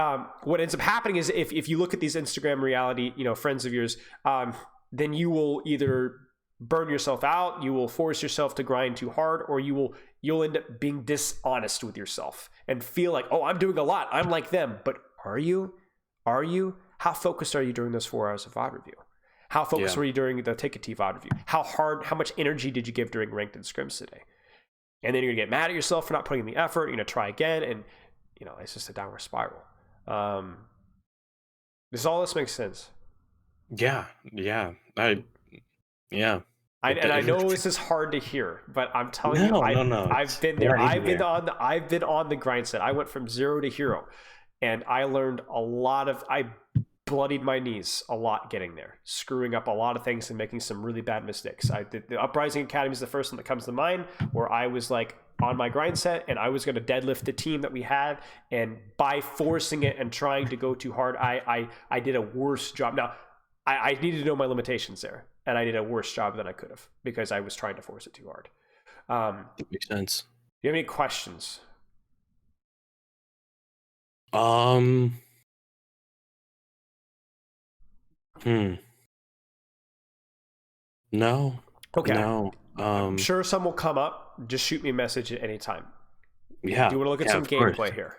what ends up happening is if you look at these Instagram reality, friends of yours, then you will either burn yourself out, you will force yourself to grind too hard, or you'll end up being dishonest with yourself and feel like, oh, I'm doing a lot, I'm like them. But are you? How focused are you during those 4 hours of VOD review? How focused were you during the Take a T VOD review? How much energy did you give during ranked and scrims today? And then you're gonna get mad at yourself for not putting in the effort. You're gonna try again, and it's just a downward spiral. This makes sense. Yeah. I know this is hard to hear, but I'm telling you, I've been there. I've been on the grind set. I went from 0 to hero, and I learned a lot of. I bloodied my knees a lot getting there, screwing up a lot of things and making some really bad mistakes. I did the Uprising Academy is the first one that comes to mind, where I was like on my grind set and I was going to deadlift the team that we had, and by forcing it and trying to go too hard, I did a worse job. Now I needed to know my limitations there, and I did a worse job than I could have because I was trying to force it too hard. That makes sense. Do you have any questions? No. Okay. No. I'm sure some will come up. Just shoot me a message at any time. Yeah. Do you want to look at some gameplay here?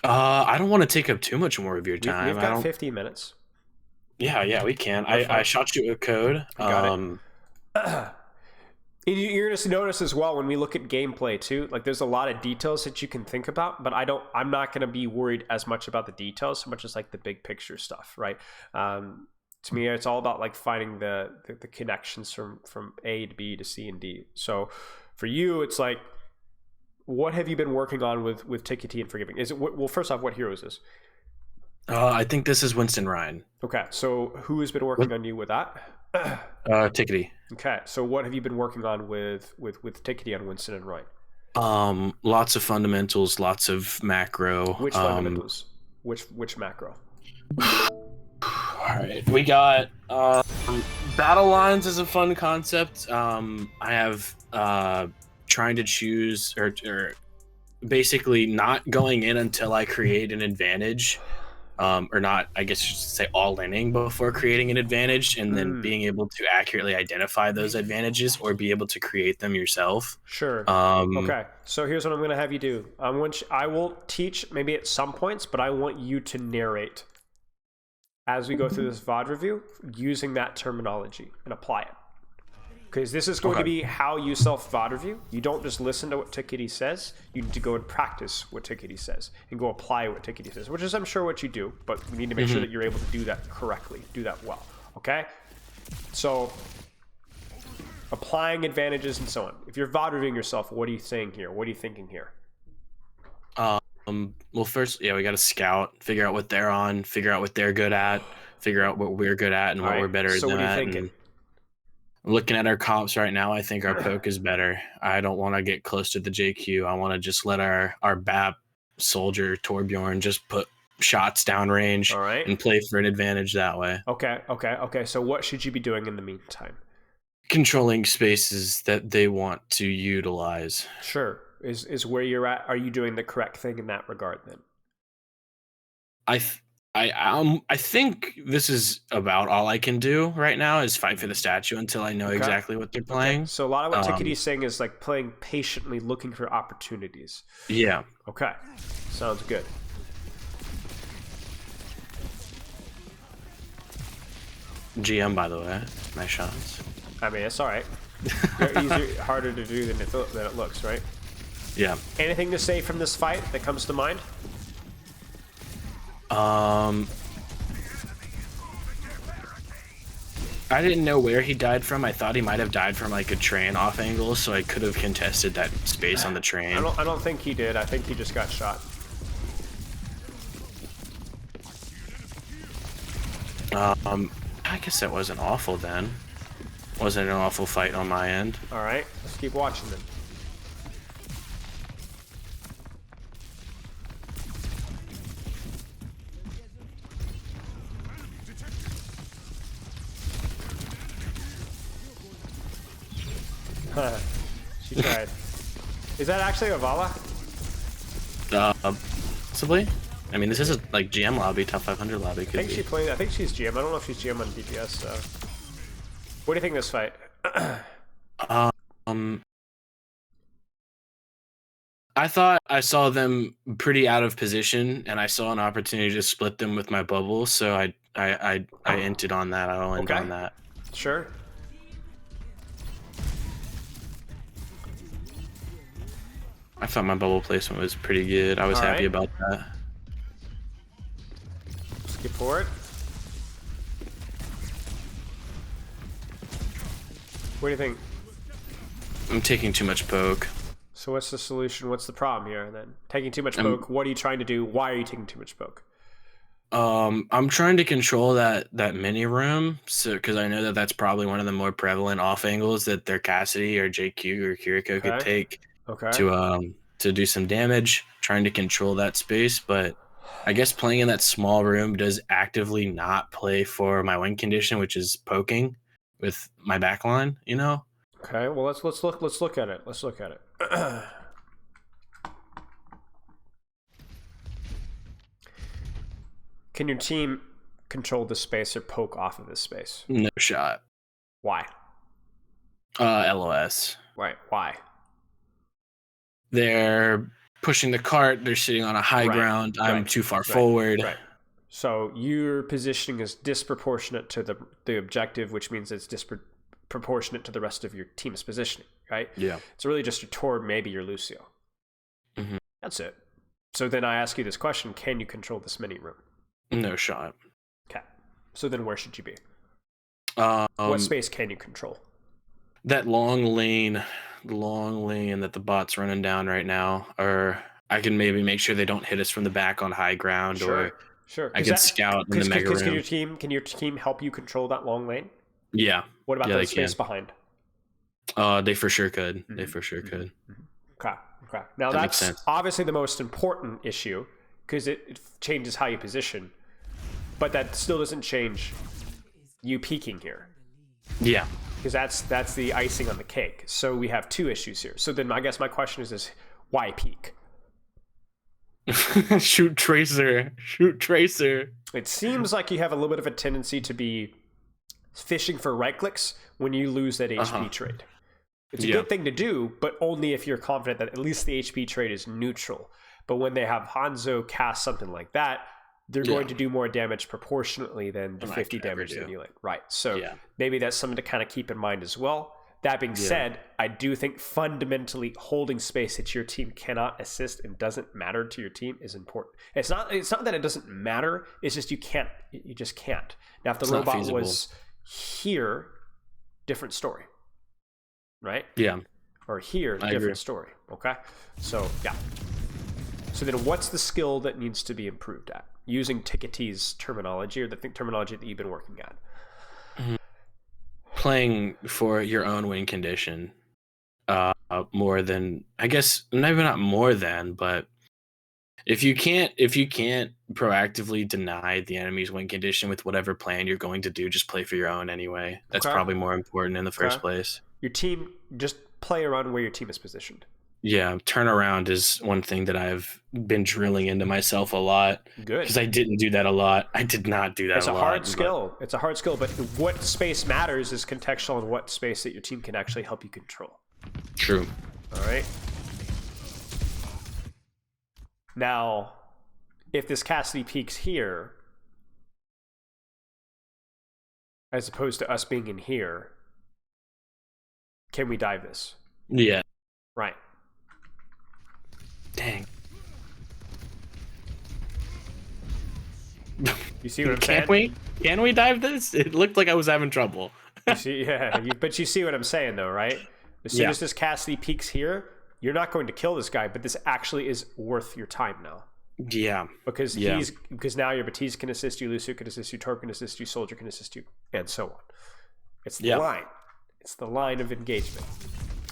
I don't want to take up too much more of your time. We've got 15 minutes. Yeah, we can. I shot you a code. Got it. You're going to notice as well when we look at gameplay too, like there's a lot of details that you can think about, but I'm not going to be worried as much about the details so much as like the big picture stuff, right? To me, it's all about like finding the connections from A to B to C and D. So for you, it's like, what have you been working on with Take a T and Forgiving? Is it, well, first off, what hero is this? I think this is Winston Ryan. Okay, so who has been working on you with that? Take a T. Okay, so what have you been working on with Take a T on Winston and Ryan? Lots of fundamentals, lots of macro. Which fundamentals? Which macro? All right, we got battle lines is a fun concept. I have trying to choose or basically not going in until I create an advantage, or not. I guess you should say all inning before creating an advantage, and then being able to accurately identify those advantages or be able to create them yourself. Sure. Okay. So here's what I'm going to have you do. I will teach maybe at some points, but I want you to narrate as we go through this VOD review using that terminology and apply it. Because this is going to be how you self-VOD review. You don't just listen to what Tickety says. You need to go and practice what Tickety says and go apply what Tickety says, which is, I'm sure, what you do, but we need to make sure that you're able to do that correctly, do that well, okay? So, applying advantages and so on. If you're VOD reviewing yourself, what are you saying here? What are you thinking here? Well, first, we got to scout, figure out what they're on, figure out what they're good at, figure out what we're good at and what we're better so than what are you at. Thinking? Looking at our comps right now, I think our poke is better. I don't want to get close to the JQ. I want to just let our BAP soldier Torbjorn just put shots downrange and play for an advantage that way. Okay. So what should you be doing in the meantime? Controlling spaces that they want to utilize. Sure. Is where you're at. Are you doing the correct thing in that regard then? I think this is about all I can do right now is fight for the statue until I know exactly what they're playing. So a lot of what Tickety's saying is like playing patiently, looking for opportunities. Yeah. Okay. Sounds good. GM, by the way. Nice shots. I mean, it's all right. They're harder to do than it looks, right? Yeah. Anything to say from this fight that comes to mind? I didn't know where he died from. I thought he might have died from like a train off angle, so I could have contested that space on the train. I don't think he did. I think he just got shot. I guess that wasn't awful then. Wasn't an awful fight on my end. All right, let's keep watching then. She tried. Is that actually a Vala? Possibly. I mean, this is a like GM lobby, top 500 lobby. I think she played. I think she's GM. I don't know if she's GM on DPS. So, what do you think of this fight? I thought I saw them pretty out of position, and I saw an opportunity to split them with my bubble, so I entered on that. I'll end on that. Sure. I thought my bubble placement was pretty good. I was happy about that. Skip forward. What do you think? I'm taking too much poke. So what's the solution? What's the problem here then? Taking too much poke. What are you trying to do? Why are you taking too much poke? I'm trying to control that mini room, so because I know that that's probably one of the more prevalent off angles that their Cassidy or JQ or Kiriko could take to do some damage. Trying to control that space, but I guess playing in that small room does actively not play for my win condition, which is poking with my backline. You know. Okay. Well, let's look at it. Let's look at it. Can your team control the space or poke off of this space? No shot. Why? LOS. Right. Why? They're pushing the cart. They're sitting on a high ground. I'm too far forward. Right. So your positioning is disproportionate to the objective, which means it's disproportionate to the rest of your team's positioning, right? Yeah. It's really just your Tor, maybe your Lucio. Mm-hmm. That's it. So then I ask you this question: can you control this mini room? No shot. Okay. So then where should you be? What space can you control? That long lane that the bot's running down right now, or I can maybe make sure they don't hit us from the back on high ground, or I can scout in the mega room. Can your team help you control that long lane? Yeah. What about the space behind? They for sure could. Mm-hmm. They for sure could. Okay. Now that's obviously the most important issue because it changes how you position, but that still doesn't change you peeking here. Yeah. Because that's the icing on the cake. So we have two issues here. So then I guess my question is why peek? Shoot Tracer. It seems like you have a little bit of a tendency to be fishing for right clicks when you lose that HP trade. It's a good thing to do, but only if you're confident that at least the HP trade is neutral. But when they have Hanzo cast something like that, they're going to do more damage proportionately than the 50 damage they're dealing. Right. So maybe that's something to kind of keep in mind as well. That being said, I do think fundamentally holding space that your team cannot assist and doesn't matter to your team is important. It's not that it doesn't matter. It's just you just can't. Now, if the robot was here, different story. Right? Yeah. Or here, different story. Okay? So, yeah. So then what's the skill that needs to be improved at? Using Tickety's terminology or the terminology that you've been working at. Playing for your own win condition more than, I guess, maybe not more than, but if you can't proactively deny the enemy's win condition with whatever plan you're going to do, just play for your own anyway. That's probably more important in the first place. Your team, just play around where your team is positioned. Yeah, turnaround is one thing that I've been drilling into myself a lot. Good. Because I didn't do that a lot. I did not do that a lot. It's a hard skill. It's a hard skill, but what space matters is contextual and what space that your team can actually help you control. True. All right. Now, if this Cassidy peaks here, as opposed to us being in here. Can we dive this? Yeah. Right. Dang. You see what I'm saying? Can we dive this? It looked like I was having trouble. You see, yeah, but you see what I'm saying, though, right? As soon as this Cassidy peaks here, you're not going to kill this guy, but this actually is worth your time now. Yeah. Because now your Baptiste can assist you, Lucio can assist you, Torp can assist you, Soldier can assist you, and so on. It's the line. It's the line of engagement.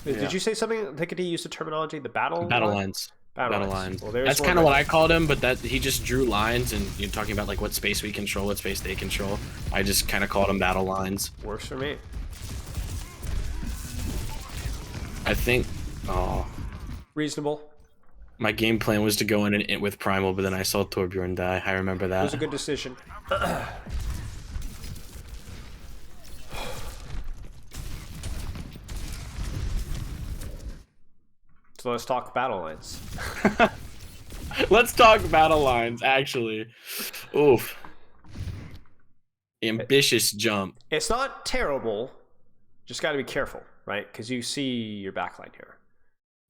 Did you say something? I think he used the terminology, the battle lines. Battle lines. Well, that's kind of what I called him, but that he just drew lines, and you're talking about like what space we control, what space they control. I just kind of called them battle lines. Works for me. I think. Reasonable. My game plan was to go in and with Primal, but then I saw Torbjorn die. I remember that. It was a good decision. So let's talk battle lines. Let's talk battle lines, actually. Oof. Ambitious jump. It's not terrible. Just got to be careful, right? Because you see your backline here.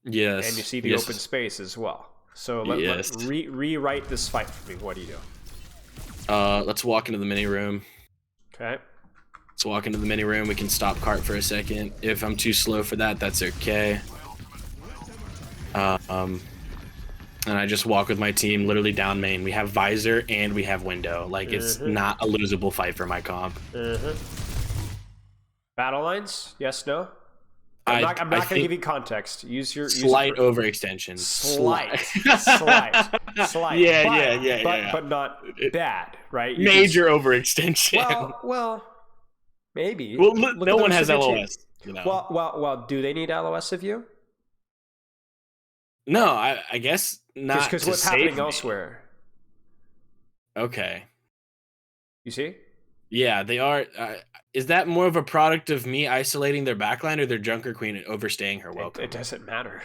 Yes. And you see the open space as well. So let's rewrite this fight for me. What do you do? Let's walk into the mini room. Okay. Let's walk into the mini room. We can stop cart for a second. If I'm too slow for that, that's okay. And I just walk with my team literally down main. We have visor and we have window. Like, it's not a losable fight for my comp. Battle lines? Yes, no? I'm not going to give you context. Use your slight overextension. Slight. Yeah. But not bad, right? Major overextension. Well, maybe. Well, no one has LOS. You know? Well, do they need LOS of you? No, I guess not. Just because what's happening elsewhere. Okay. You see? Yeah, they are. Is that more of a product of me isolating their backline or their Junker Queen overstaying her welcome? It doesn't matter.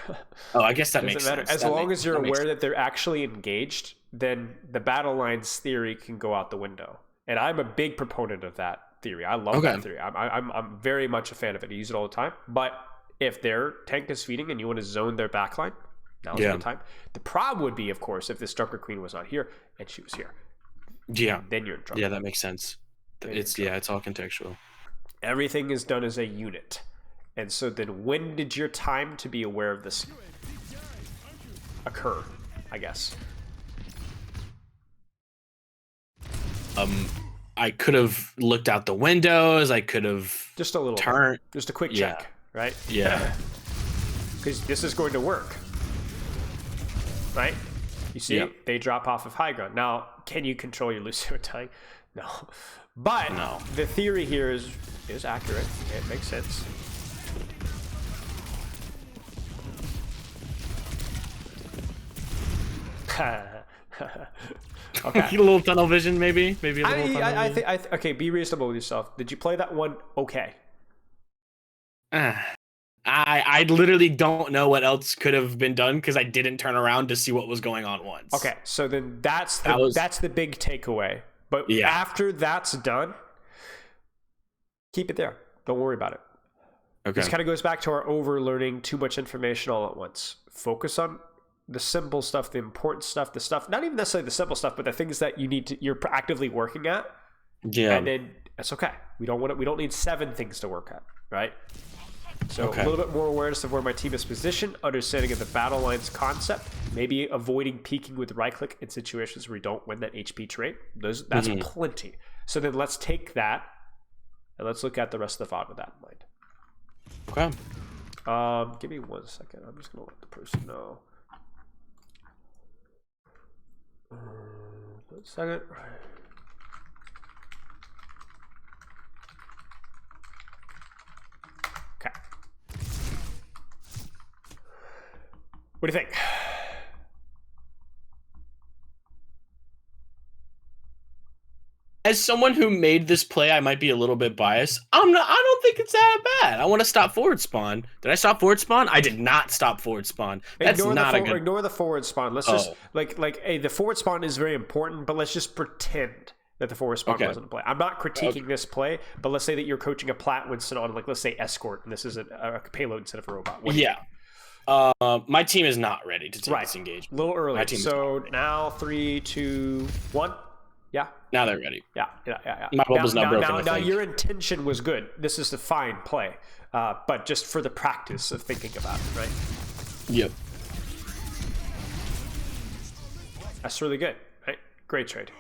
Oh, I guess that makes sense. As long as you're aware that they're actually engaged, then the battle lines theory can go out the window. And I'm a big proponent of that theory. I love that theory. I'm very much a fan of it. I use it all the time. But if their tank is feeding and you want to zone their backline, now's the time. The problem would be, of course, if this Junker Queen was not here and she was here. Yeah. Then you're in trouble. Yeah, that makes sense. It's all contextual. Everything is done as a unit. And so then when did your time to be aware of this occur, I guess? I could have looked out the windows. I could have just a little turned. Just a quick check, right? Yeah. Because this is going to work. Right? You see, they drop off of high ground. Now, can you control your Lucio dying? No. But the theory here is accurate. It makes sense. Okay. A little tunnel vision, maybe. I think. Okay, be reasonable with yourself. Did you play that one? Okay. I literally don't know what else could have been done because I didn't turn around to see what was going on once. Okay, so then that's the big takeaway. But after that's done, keep it there. Don't worry about it. Okay. This kind of goes back to our over-learning too much information all at once. Focus on the simple stuff, the important stuff, the stuff, not even necessarily the simple stuff, but the things that you're actively working at. Yeah. And then that's okay. We don't need 7 things to work at, right? So a little bit more awareness of where my team is positioned, understanding of the battle lines concept, maybe avoiding peeking with right click in situations where we don't win that HP trait. That's plenty. So then let's take that and let's look at the rest of the VOD with that in mind. Okay. Give me 1 second. I'm just gonna let the person know. 1 second. Okay. What do you think? As someone who made this play, I might be a little bit biased. I don't think it's that bad. I want to stop forward spawn. Did I stop forward spawn? I did not stop forward spawn. That's ignore the forward spawn. Let's just like hey, the forward spawn is very important, but let's just pretend that the forward spawn wasn't a play. I'm not critiquing this play, but let's say that you're coaching a plat Winston on, like, let's say escort, and this is a payload instead of a robot. My team is not ready to take this engagement. A little early. So now 3, 2, 1. Yeah. Now they're ready. Yeah. My bubble's not broken. Now your intention was good. This is the fine play, but just for the practice of thinking about it, right? Yep. That's really good, right? Great trade.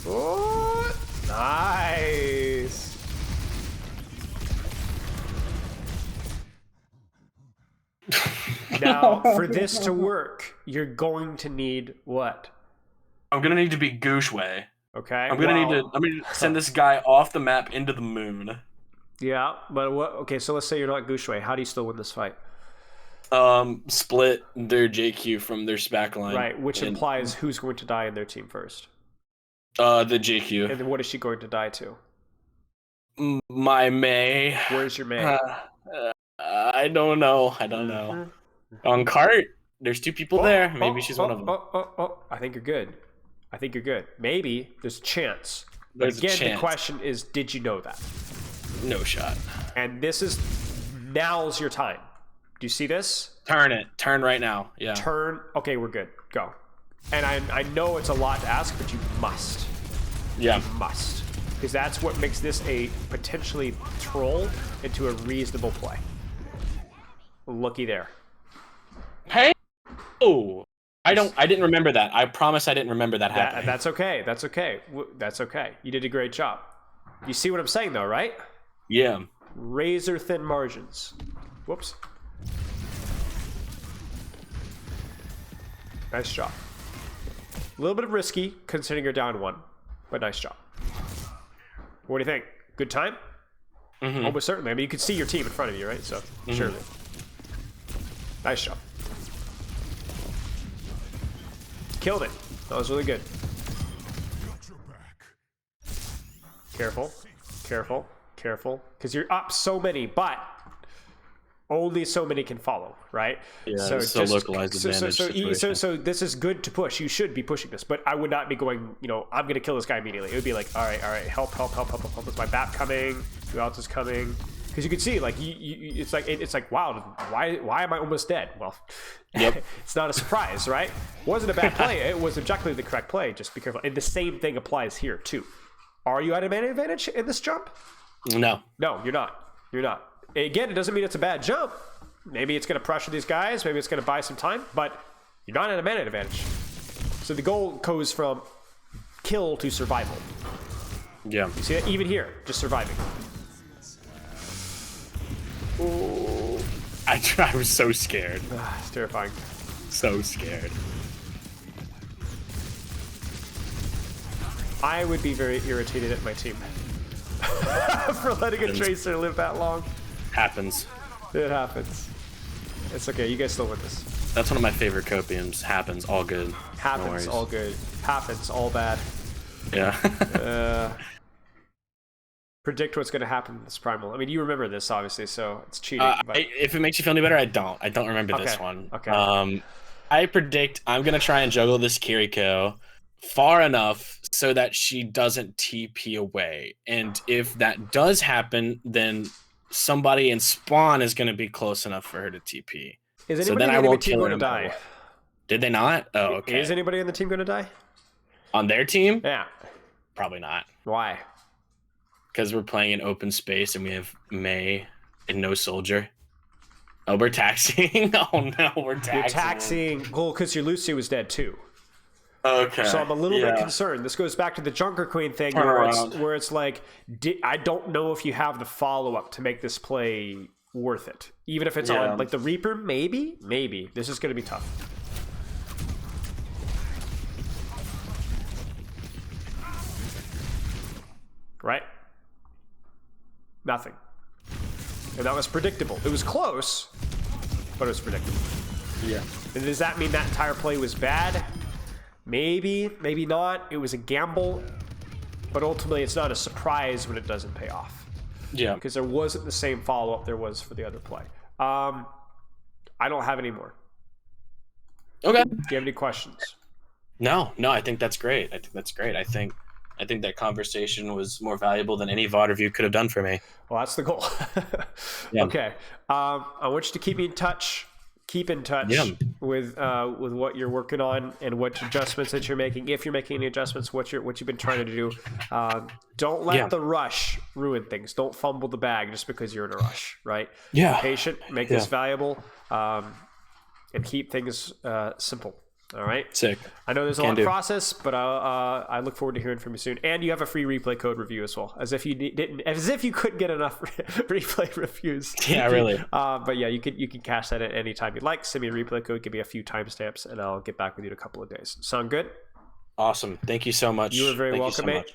Oh, nice. Now, for this to work, you're going to need what? I'm gonna need to be Gooshway. Okay. I'm gonna send this guy off the map into the moon. Yeah, but what? Okay, so let's say you're not Gooshway. How do you still win this fight? Split their JQ from their SPAC line. Right, which implies who's going to die in their team first. The JQ. And then what is she going to die to? My May. Where's your May? I don't know. On cart, there's 2 people there. Maybe she's one of them. I think you're good. Maybe there's a chance. There's again, a chance. The question is, did you know that? No shot. And now's your time. Do you see this? Turn right now. Yeah. Turn. Okay, we're good. Go. And I know it's a lot to ask, but you must. Yeah. You must. Because that's what makes this a potentially troll into a reasonable play. Looky there. Hey. Oh. I didn't remember that. I promise I didn't remember that happening. That's okay. That's okay. You did a great job. You see what I'm saying though, right? Yeah. Razor thin margins. Whoops. Nice job. A little bit of risky considering you're down 1, but nice job. What do you think? Good time? Mm-hmm. Almost certainly. I mean, you can see your team in front of you, right? So, surely. Nice job. Killed it. That was really good. Careful. Because you're up so many, but only so many can follow, right? Yeah, so localized advantage so this is good to push. You should be pushing this, but I would not be going, I'm going to kill this guy immediately. It would be like, all right, help. Is my BAP coming? Who else is coming? Because you can see, like, it's like, wow, why am I almost dead? Well, yep. It's not a surprise, right? It wasn't a bad play. It was objectively the correct play. Just be careful. And the same thing applies here, too. Are you at a mana advantage in this jump? No. No, you're not. Again, it doesn't mean it's a bad jump. Maybe it's going to pressure these guys. Maybe it's going to buy some time. But you're not at a mana advantage. So the goal goes from kill to survival. Yeah. You see that? Even here, just surviving. Oh, I was so scared. It's terrifying. So scared. I would be very irritated at my team for letting a Tracer live that long. Happens. It happens. It's okay. You guys still win this. That's one of my favorite copiums. Happens. All good. Happens. All good. Happens. All bad. Yeah. Predict what's going to happen in this primal. I mean, you remember this, obviously, so it's cheating. But... if it makes you feel any better, I don't. I don't remember this one. Okay. I predict I'm going to try and juggle this Kiriko far enough so that she doesn't TP away. And if that does happen, then somebody in spawn is going to be close enough for her to TP. Is anybody on the team going to die? Did they not? Oh, okay. Is anybody on the team going to die? On their team? Yeah. Probably not. Why? Because we're playing in open space and we have May and no soldier. Oh, we're taxiing? Oh no, we're taxiing. You're taxiing. Well, because your Lucy was dead too. Okay. So I'm a little bit concerned. This goes back to the Junker Queen thing where it's like, I don't know if you have the follow-up to make this play worth it. Even if it's on like the Reaper, maybe. This is going to be tough. Right? Nothing. And that was predictable. It was close, but it was predictable. Yeah. And does that mean that entire play was bad? Maybe, maybe not. It was a gamble, but ultimately it's not a surprise when it doesn't pay off. Yeah. Because there wasn't the same follow-up there was for the other play. I don't have any more. Okay. Do you have any questions? No, I think that's great. I think that conversation was more valuable than any VOD review could have done for me. Well, that's the goal. Yeah. Okay. I want you to keep me in touch. Keep in touch with what you're working on and what adjustments that you're making. If you're making any adjustments, what you've been trying to do. Don't let the rush ruin things. Don't fumble the bag just because you're in a rush, right? Yeah. Be patient. Make this valuable, and keep things simple. All right. Sick. I know there's a long process, but I look forward to hearing from you soon. And you have a free replay code review as well, as if you couldn't get enough replay reviews. Yeah, really. But yeah, you can cash that at any time you'd like. Send me a replay code, give me a few timestamps, and I'll get back with you in a couple of days. Sound good? Awesome. Thank you so much. You were very welcome, mate.